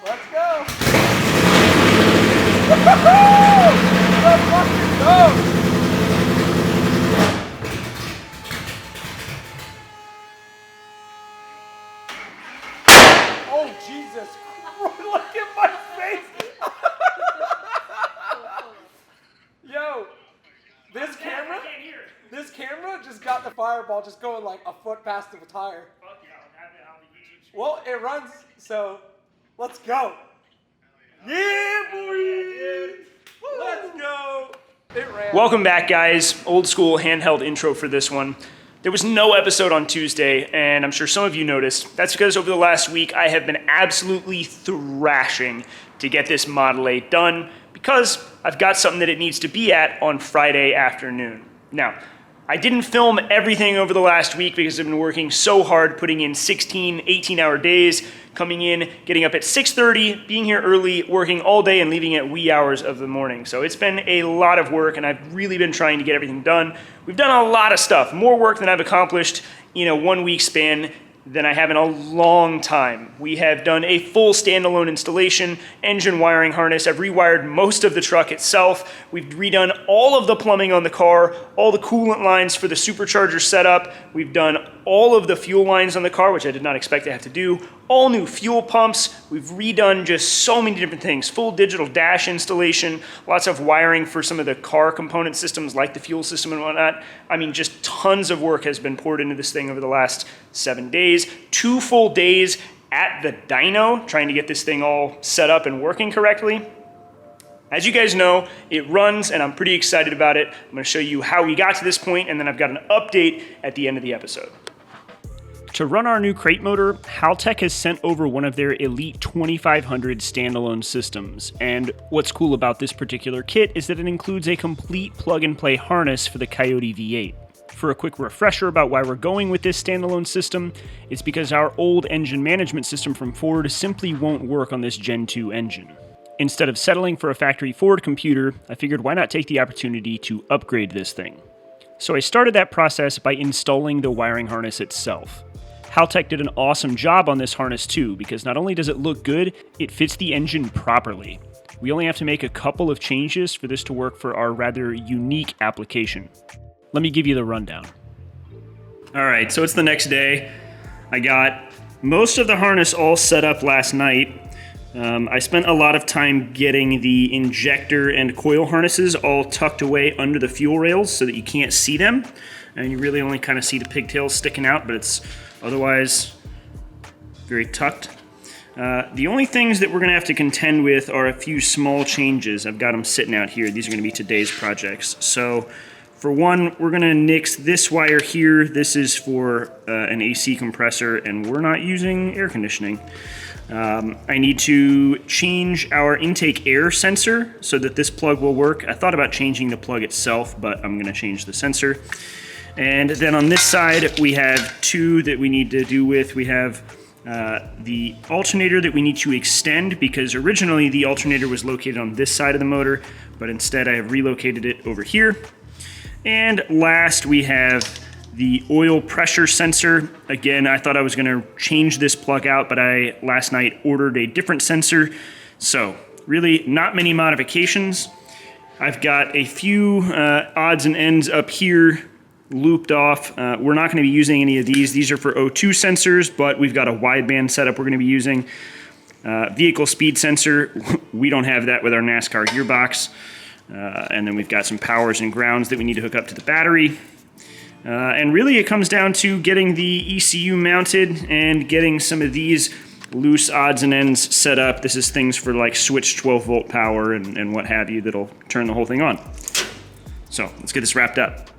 Let's go. Let's fucking go. Oh, Jesus. Look at my face. Yo, this camera just got the fireball just going like a foot past the tire. Fuck yeah, I'll have it on the YouTube stream. Well, it runs, so let's go. Yeah, boy. Let's go. It ran. Welcome back, guys. Old school handheld intro for this one. There was no episode on Tuesday, and I'm sure some of you noticed. That's because over the last week, I have been absolutely thrashing to get this Model A done because I've got something that it needs to be at on Friday afternoon. Now, I didn't film everything over the last week because I've been working so hard, putting in 16, 18-hour days, coming in, getting up at 6:30, being here early, working all day, and leaving at wee hours of the morning. So it's been a lot of work, and I've really been trying to get everything done. We've done a lot of stuff, more work than I've accomplished in a 1 week span than I have in a long time. We have done a full standalone installation, engine wiring harness. I've rewired most of the truck itself. We've redone all of the plumbing on the car, all the coolant lines for the supercharger setup. We've done all of the fuel lines on the car, which I did not expect to have to do. All new fuel pumps. We've redone just so many different things. Full digital dash installation, lots of wiring for some of the car component systems like the fuel system and whatnot. I mean, just tons of work has been poured into this thing over the last 7 days. 2 full days at the dyno trying to get this thing all set up and working correctly. As you guys know, it runs and I'm pretty excited about it. I'm going to show you how we got to this point, and then I've got an update at the end of the episode. To run our new crate motor, Haltech has sent over one of their Elite 2500 standalone systems. And what's cool about this particular kit is that it includes a complete plug-and-play harness for the Coyote V8. For a quick refresher about why we're going with this standalone system, it's because our old engine management system from Ford simply won't work on this Gen 2 engine. Instead of settling for a factory Ford computer, I figured why not take the opportunity to upgrade this thing. So I started that process by installing the wiring harness itself. Haltech did an awesome job on this harness too, because not only does it look good, it fits the engine properly. We only have to make a couple of changes for this to work for our rather unique application. Let me give you the rundown. Alright, so it's the next day. I got most of the harness all set up last night. I spent a lot of time getting the injector and coil harnesses all tucked away under the fuel rails so that you can't see them. And you really only kind of see the pigtails sticking out, but it's otherwise very tucked. The only things that we're going to have to contend with are a few small changes. I've got them sitting out here. These are going to be today's projects. So for one, we're going to nix this wire here. This is for an AC compressor, and we're not using air conditioning. I need to change our intake air sensor so that this plug will work. I thought about changing the plug itself, but I'm going to change the sensor. And then on this side, we have 2 that we need to do with. We have the alternator that we need to extend, because originally the alternator was located on this side of the motor, but instead I have relocated it over here. And last, we have the oil pressure sensor. Again, I thought I was going to change this plug out, but I last night ordered a different sensor. So really not many modifications. I've got a few odds and ends up here looped off. We're not going to be using any of these. These are for O2 sensors, but we've got a wideband setup we're going to be using. Vehicle speed sensor, we don't have that with our NASCAR gearbox. And then we've got some powers and grounds that we need to hook up to the battery. And really it comes down to getting the ECU mounted and getting some of these loose odds and ends set up. This is things for like switch 12 volt power and what have you that'll turn the whole thing on. So let's get this wrapped up.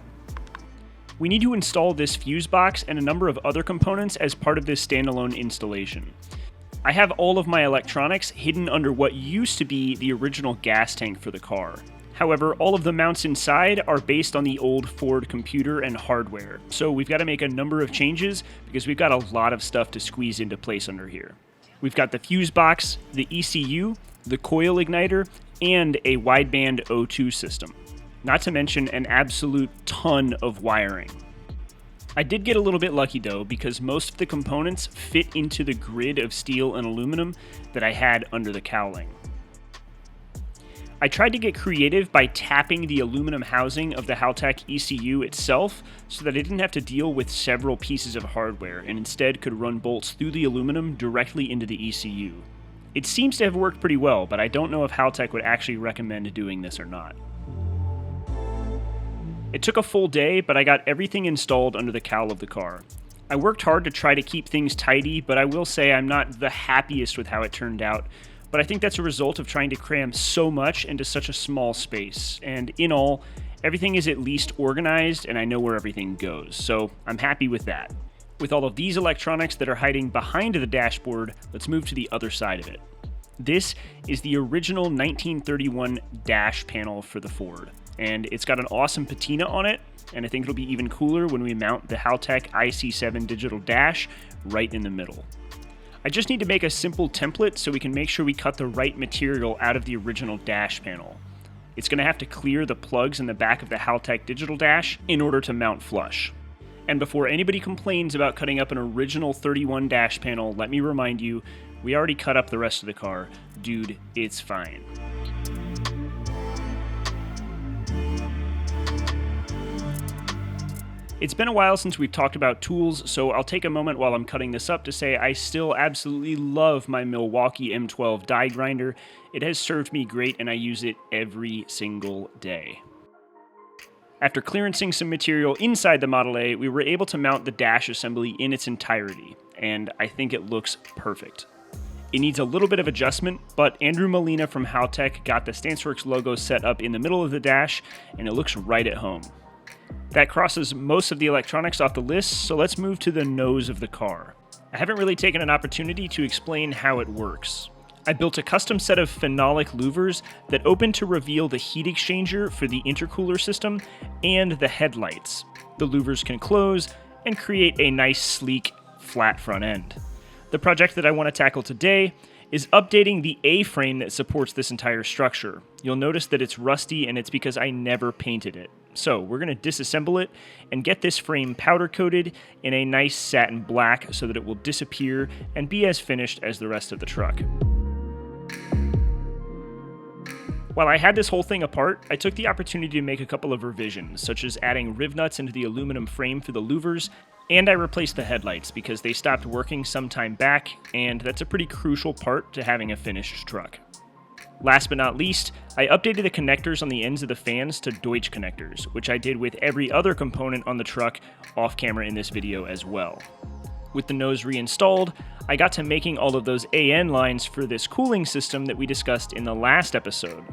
We need to install this fuse box and a number of other components as part of this standalone installation. I have all of my electronics hidden under what used to be the original gas tank for the car. However, all of the mounts inside are based on the old Ford computer and hardware, so we've got to make a number of changes because we've got a lot of stuff to squeeze into place under here. We've got the fuse box, the ECU, the coil igniter, and a wideband O2 system. Not to mention an absolute ton of wiring. I did get a little bit lucky though, because most of the components fit into the grid of steel and aluminum that I had under the cowling. I tried to get creative by tapping the aluminum housing of the Haltech ECU itself so that I didn't have to deal with several pieces of hardware and instead could run bolts through the aluminum directly into the ECU. It seems to have worked pretty well, but I don't know if Haltech would actually recommend doing this or not. It took a full day, but I got everything installed under the cowl of the car. I worked hard to try to keep things tidy, but I will say I'm not the happiest with how it turned out. But I think that's a result of trying to cram so much into such a small space. And in all, everything is at least organized and I know where everything goes. So I'm happy with that. With all of these electronics that are hiding behind the dashboard, let's move to the other side of it. This is the original 1931 dash panel for the Ford. And it's got an awesome patina on it. And I think it'll be even cooler when we mount the Haltech IC7 digital dash right in the middle. I just need to make a simple template so we can make sure we cut the right material out of the original dash panel. It's going to have to clear the plugs in the back of the Haltech digital dash in order to mount flush. And before anybody complains about cutting up an original 31 dash panel, let me remind you, we already cut up the rest of the car. Dude, it's fine. It's been a while since we've talked about tools, so I'll take a moment while I'm cutting this up to say I still absolutely love my Milwaukee M12 die grinder. It has served me great and I use it every single day. After clearancing some material inside the Model A, we were able to mount the dash assembly in its entirety, and I think it looks perfect. It needs a little bit of adjustment, but Andrew Molina from Haltech got the StanceWorks logo set up in the middle of the dash, and it looks right at home. That crosses most of the electronics off the list, so let's move to the nose of the car. I haven't really taken an opportunity to explain how it works. I built a custom set of phenolic louvers that open to reveal the heat exchanger for the intercooler system and the headlights. The louvers can close and create a nice, sleek, flat front end. The project that I want to tackle today is updating the A-frame that supports this entire structure. You'll notice that it's rusty and it's because I never painted it. So we're going to disassemble it and get this frame powder coated in a nice satin black so that it will disappear and be as finished as the rest of the truck. While I had this whole thing apart, I took the opportunity to make a couple of revisions, such as adding riv nuts into the aluminum frame for the louvers, and I replaced the headlights because they stopped working some time back, and that's a pretty crucial part to having a finished truck. Last but not least, I updated the connectors on the ends of the fans to Deutsch connectors, which I did with every other component on the truck off camera in this video as well. With the nose reinstalled, I got to making all of those AN lines for this cooling system that we discussed in the last episode.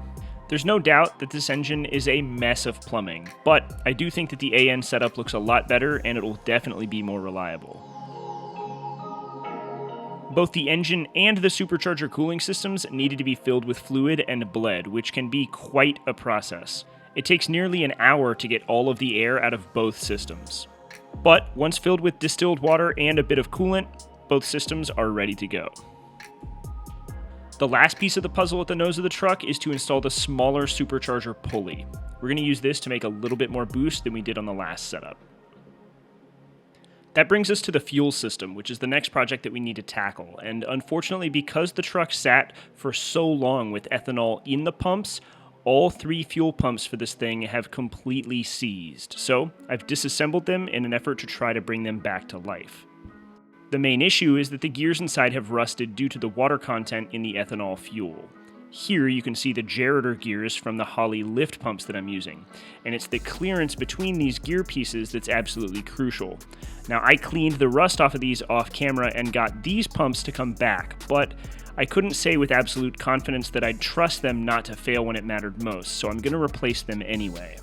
There's no doubt that this engine is a mess of plumbing, but I do think that the AN setup looks a lot better and it will definitely be more reliable. Both the engine and the supercharger cooling systems needed to be filled with fluid and bled, which can be quite a process. It takes nearly an hour to get all of the air out of both systems. But once filled with distilled water and a bit of coolant, both systems are ready to go. The last piece of the puzzle at the nose of the truck is to install the smaller supercharger pulley. We're going to use this to make a little bit more boost than we did on the last setup. That brings us to the fuel system, which is the next project that we need to tackle. And unfortunately, because the truck sat for so long with ethanol in the pumps, all 3 fuel pumps for this thing have completely seized. So I've disassembled them in an effort to try to bring them back to life. The main issue is that the gears inside have rusted due to the water content in the ethanol fuel. Here you can see the Gerator gears from the Holley lift pumps that I'm using, and it's the clearance between these gear pieces that's absolutely crucial. Now I cleaned the rust off of these off camera and got these pumps to come back, but I couldn't say with absolute confidence that I'd trust them not to fail when it mattered most, so I'm going to replace them anyway.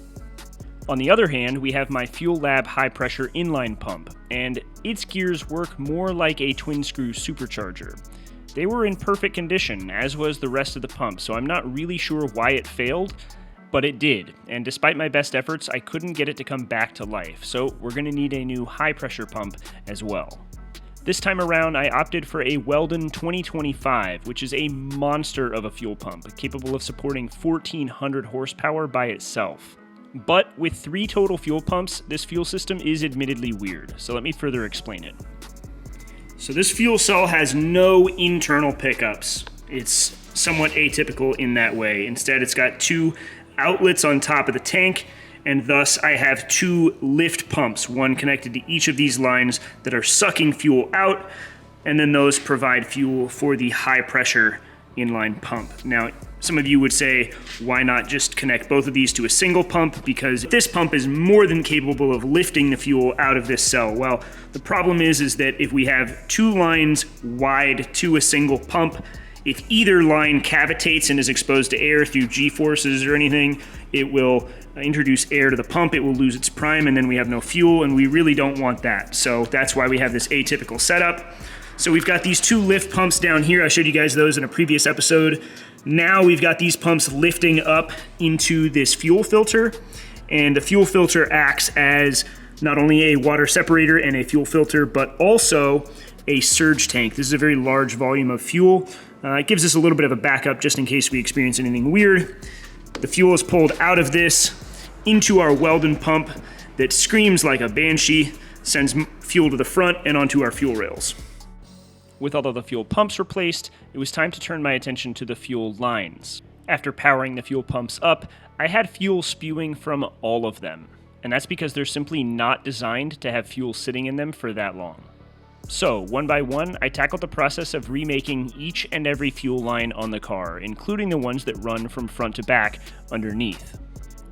On the other hand, we have my Fuel Lab high-pressure inline pump, and its gears work more like a twin-screw supercharger. They were in perfect condition, as was the rest of the pump, so I'm not really sure why it failed, but it did, and despite my best efforts, I couldn't get it to come back to life, so we're going to need a new high-pressure pump as well. This time around, I opted for a Weldon 2025, which is a monster of a fuel pump, capable of supporting 1,400 horsepower by itself. But with 3 total fuel pumps, this fuel system is admittedly weird, so let me further explain it. So this fuel cell has no internal pickups. It's somewhat atypical in that way. Instead, it's got 2 outlets on top of the tank, and thus I have 2 lift pumps, one connected to each of these lines that are sucking fuel out, and then those provide fuel for the high pressure inline pump. Now, some of you would say, why not just connect both of these to a single pump? Because this pump is more than capable of lifting the fuel out of this cell. Well, the problem is that if we have 2 lines wide to a single pump, if either line cavitates and is exposed to air through G-forces or anything, it will introduce air to the pump, it will lose its prime, and then we have no fuel, and we really don't want that. So that's why we have this atypical setup. So we've got these 2 lift pumps down here. I showed you guys those in a previous episode. Now we've got these pumps lifting up into this fuel filter, and the fuel filter acts as not only a water separator and a fuel filter, but also a surge tank. This is a very large volume of fuel. It gives us a little bit of a backup just in case we experience anything weird. The fuel is pulled out of this into our Weldon pump that screams like a banshee, sends fuel to the front and onto our fuel rails. With all of the fuel pumps replaced, it was time to turn my attention to the fuel lines. After powering the fuel pumps up, I had fuel spewing from all of them, and that's because they're simply not designed to have fuel sitting in them for that long. So, one by one, I tackled the process of remaking each and every fuel line on the car, including the ones that run from front to back underneath.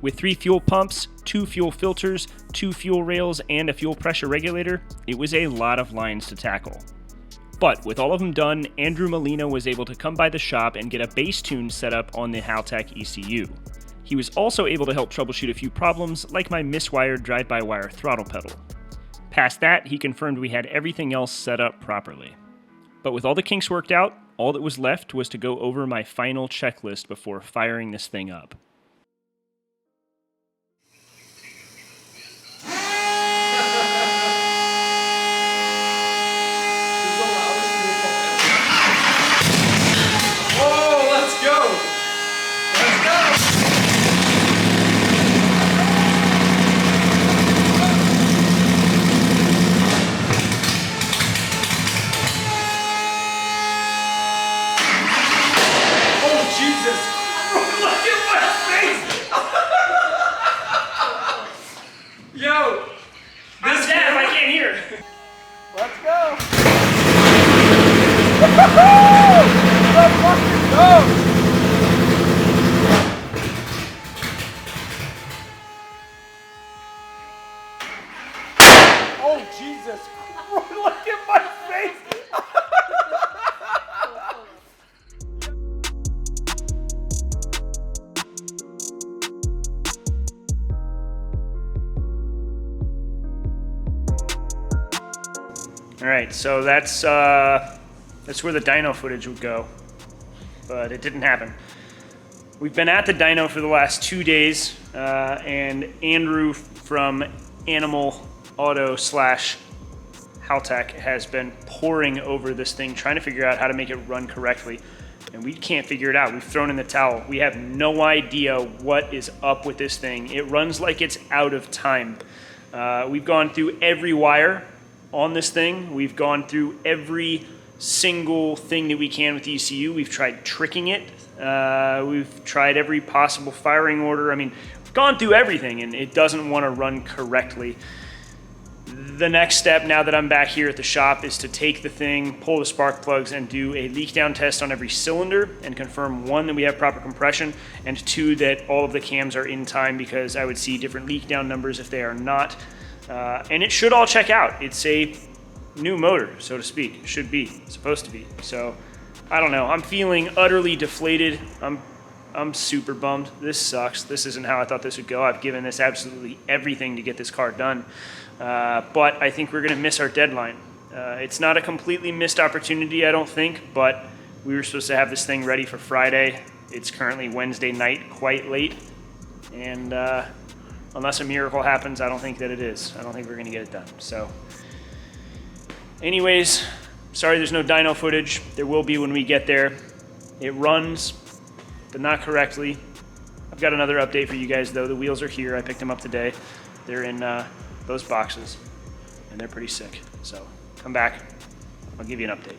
With 3 fuel pumps, 2 fuel filters, 2 fuel rails, and a fuel pressure regulator, it was a lot of lines to tackle. But with all of them done, Andrew Molina was able to come by the shop and get a bass tune set up on the Haltech ECU. He was also able to help troubleshoot a few problems, like my miswired drive-by-wire throttle pedal. Past that, he confirmed we had everything else set up properly. But with all the kinks worked out, all that was left was to go over my final checklist before firing this thing up. Oh, Jesus. Look at my face. All right, so that's where the dyno footage would go, but it didn't happen. We've been at the dyno for the last 2 days, and Andrew from Animal Auto / Haltech has been poring over this thing, trying to figure out how to make it run correctly, and we can't figure it out. We've thrown in the towel. We have no idea what is up with this thing. It runs like it's out of time. We've gone through every wire on this thing. We've gone through every single thing that we can with the ECU. We've tried tricking it. We've tried every possible firing order. I mean, we've gone through everything, and it doesn't want to run correctly. The next step, now that I'm back here at the shop, is to take the thing, pull the spark plugs, and do a leak down test on every cylinder and confirm, 1, that we have proper compression, and 2, that all of the cams are in time, because I would see different leak down numbers if they are not. And it should all check out. It's a new motor, so to speak. It should be, supposed to be. So, I don't know. I'm feeling utterly deflated. I'm super bummed. This sucks. This isn't how I thought this would go. I've given this absolutely everything to get this car done. But I think we're going to miss our deadline. It's not a completely missed opportunity, I don't think, but we were supposed to have this thing ready for Friday. It's currently Wednesday night, quite late. And unless a miracle happens, I don't think that it is. I don't think we're going to get it done. So, anyways, sorry there's no dyno footage. There will be when we get there. It runs, but not correctly. I've got another update for you guys though. The wheels are here. I picked them up today. They're in those boxes, and they're pretty sick. So come back, I'll give you an update.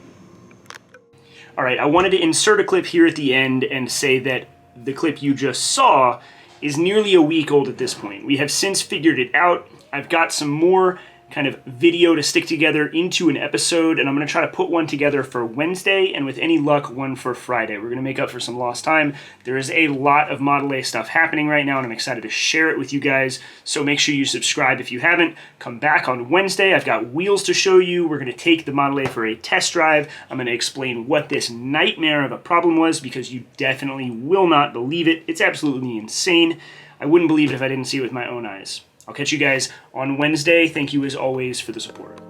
All right, I wanted to insert a clip here at the end and say that the clip you just saw is nearly a week old at this point. We have since figured it out. I've got some more kind of video to stick together into an episode, and I'm gonna try to put one together for Wednesday, and with any luck, one for Friday. We're gonna make up for some lost time. There is a lot of Model A stuff happening right now, and I'm excited to share it with you guys, so make sure you subscribe if you haven't. Come back on Wednesday. I've got wheels to show you. We're gonna take the Model A for a test drive. I'm gonna explain what this nightmare of a problem was, because you definitely will not believe it. It's absolutely insane. I wouldn't believe it if I didn't see it with my own eyes. I'll catch you guys on Wednesday. Thank you as always for the support.